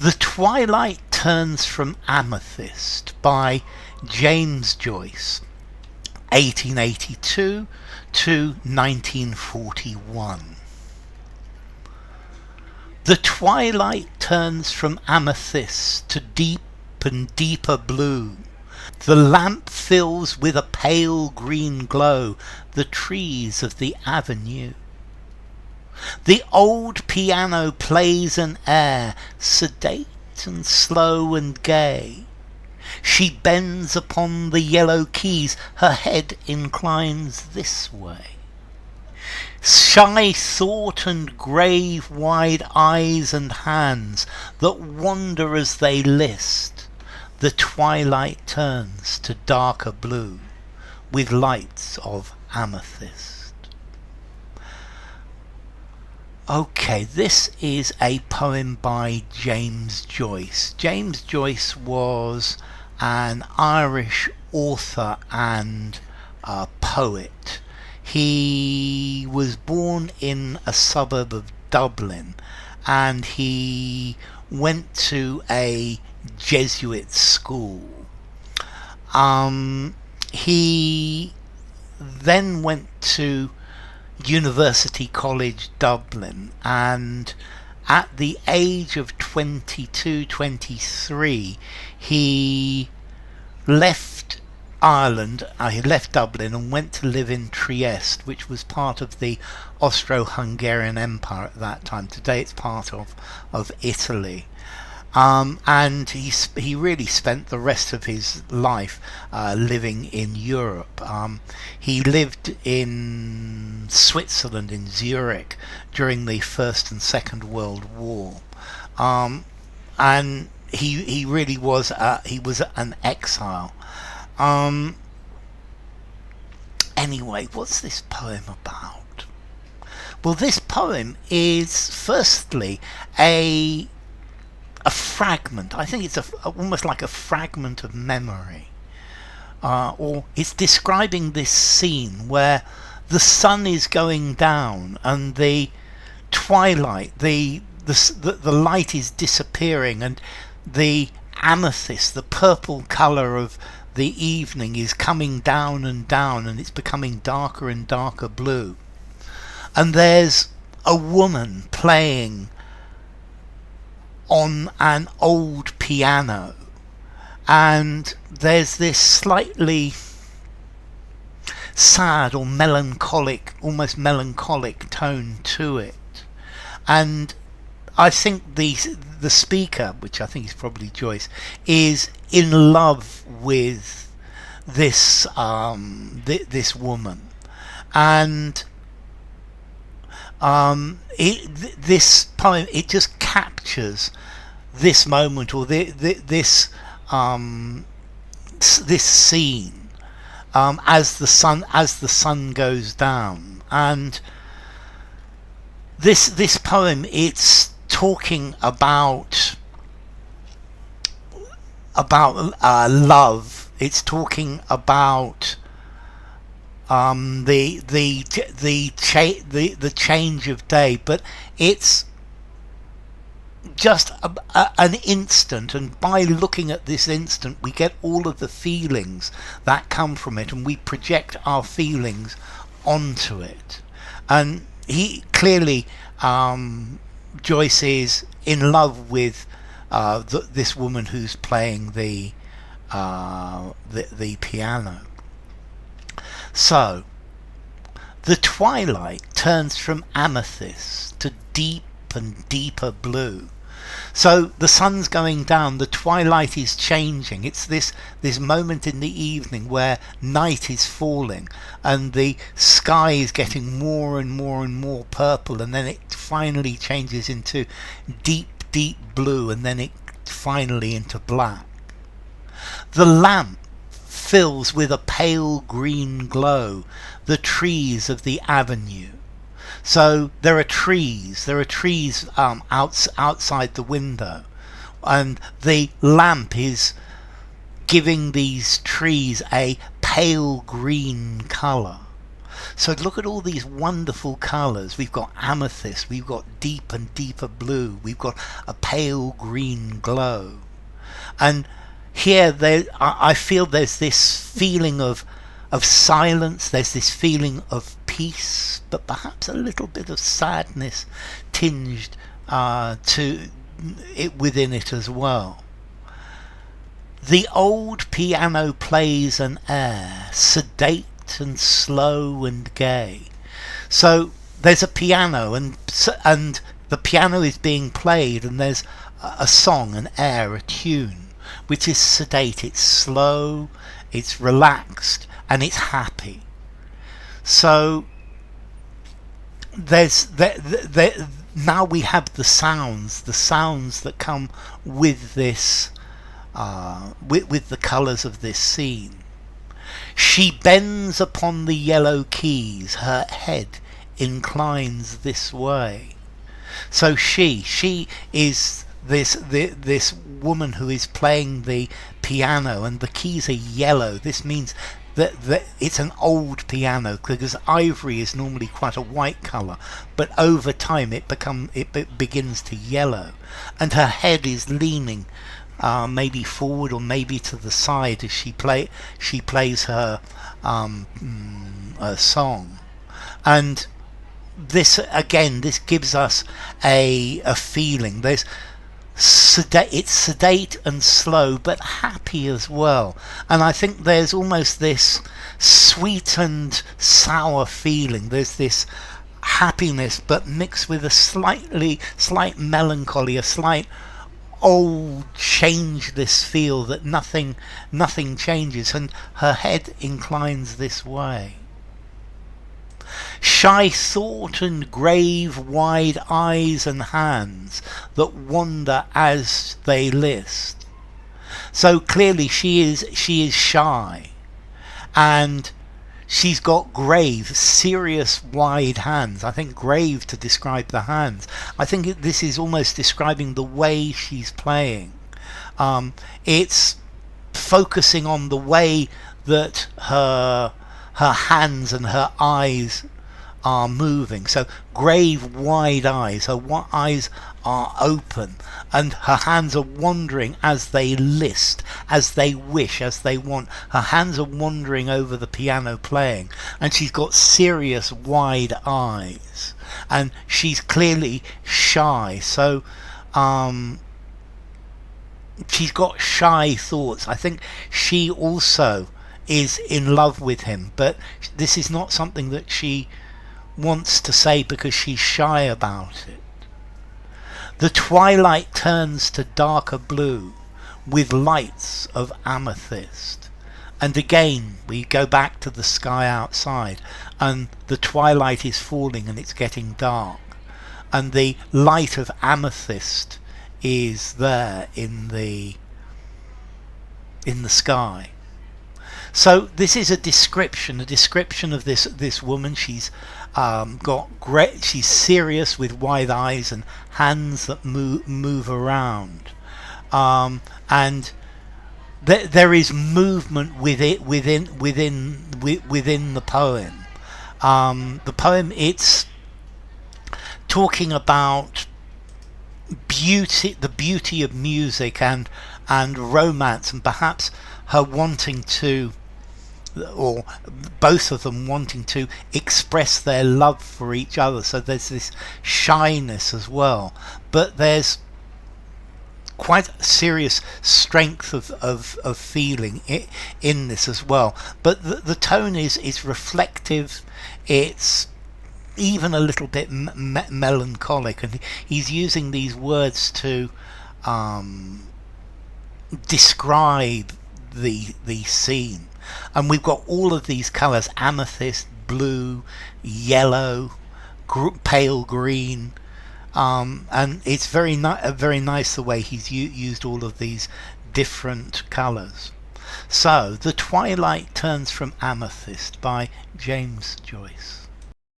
The Twilight Turns from Amethyst by James Joyce, 1882 to 1941. The twilight turns from amethyst to deep and deeper blue. The lamp fills with a pale green glow the trees of the avenue. The old piano plays an air, sedate and slow and gay. She bends upon the yellow keys, her head inclines this way. Shy thought and grave wide eyes and hands that wander as they list. The twilight turns to darker blue with lights of amethyst. Okay, this is a poem by James Joyce. James Joyce was an Irish author and poet. He was born in a suburb of Dublin, and he went to a Jesuit school. He then went to University College Dublin, and at the age of 22, 23, he left Ireland, he left Dublin and went to live in Trieste, which was part of the Austro-Hungarian Empire at that time. Today it's part of Italy. And he really spent the rest of his life living in Europe. He lived in Switzerland, in Zurich, during the First and Second World War. And he really was an exile. Anyway, what's this poem about? Well, this poem is firstly a fragment. I think it's almost like a fragment of memory, or it's describing this scene where the sun is going down and the twilight, the light is disappearing, and the amethyst, the purple colour of the evening, is coming down, and it's becoming darker and darker blue. And there's a woman playing on an old piano, and there's this slightly sad or melancholic, almost melancholic tone to it. And I think the speaker, which I think is probably Joyce, is in love with this this woman, and this poem, it just captures this moment, or this scene as the sun goes down. And this poem, it's talking about love. It's talking about the change of day, but it's just an instant, and by looking at this instant we get all of the feelings that come from it, and we project our feelings onto it. And he clearly, Joyce is in love with this woman who's playing the piano. So, the twilight turns from amethyst to deep and deeper blue. So the sun's going down, the twilight is changing. It's this moment in the evening where night is falling and the sky is getting more and more and more purple, and then it finally changes into deep, deep blue, and then it finally into black. The lamp fills with a pale green glow the trees of the avenue. So there are trees outside the window, and the lamp is giving these trees a pale green colour. So look at all these wonderful colours. We've got amethyst, we've got deep and deeper blue, we've got a pale green glow. And here I feel there's this feeling of silence, there's this feeling of peace, but perhaps a little bit of sadness tinged to it within it as well. The old piano plays an air, sedate and slow and gay. So there's a piano, and the piano is being played, and there's a song, an air, a tune, which is sedate. It's slow, it's relaxed, and it's happy. So now we have the sounds that come with this, with the colours of this scene. She bends upon the yellow keys, her head inclines this way. So she is this woman who is playing the piano, and the keys are yellow. This means that it's an old piano, because ivory is normally quite a white colour, but over time it begins to yellow, and her head is leaning maybe forward or maybe to the side as she plays her song. And this gives us a feeling. It's sedate and slow, but happy as well. And I think there's almost this sweet and sour feeling. There's this happiness, but mixed with a slight melancholy, a slight changeless feel that nothing changes, and her head inclines this way. Shy thought and grave wide eyes and hands that wander as they list. So clearly she is shy, and she's got grave, serious, wide hands. I think grave to describe the hands. I think this is almost describing the way she's playing. It's focusing on the way that her hands and her eyes are moving. So grave, wide eyes. Her eyes are open, and her hands are wandering as they list, as they wish, as they want. Her hands are wandering over the piano playing, and she's got serious, wide eyes, and she's clearly shy. So she's got shy thoughts. I think she also is in love with him, but this is not something that she wants to say because she's shy about it. The twilight turns to darker blue with lights of amethyst. And again we go back to the sky outside, and the twilight is falling and it's getting dark, and the light of amethyst is there in the sky. So this is a description of this woman. She's she's serious with wide eyes and hands that move around, and there is movement within the poem. The poem, it's talking about beauty, the beauty of music and romance, and perhaps her wanting to, or both of them wanting to, express their love for each other. So there's this shyness as well, but there's quite serious strength of feeling in this as well. But the tone is reflective. It's even a little bit melancholic, and he's using these words to describe the scene. And we've got all of these colours: amethyst, blue, yellow, pale green, and it's very nice the way he's used all of these different colours. So, The Twilight Turns from Amethyst by James Joyce.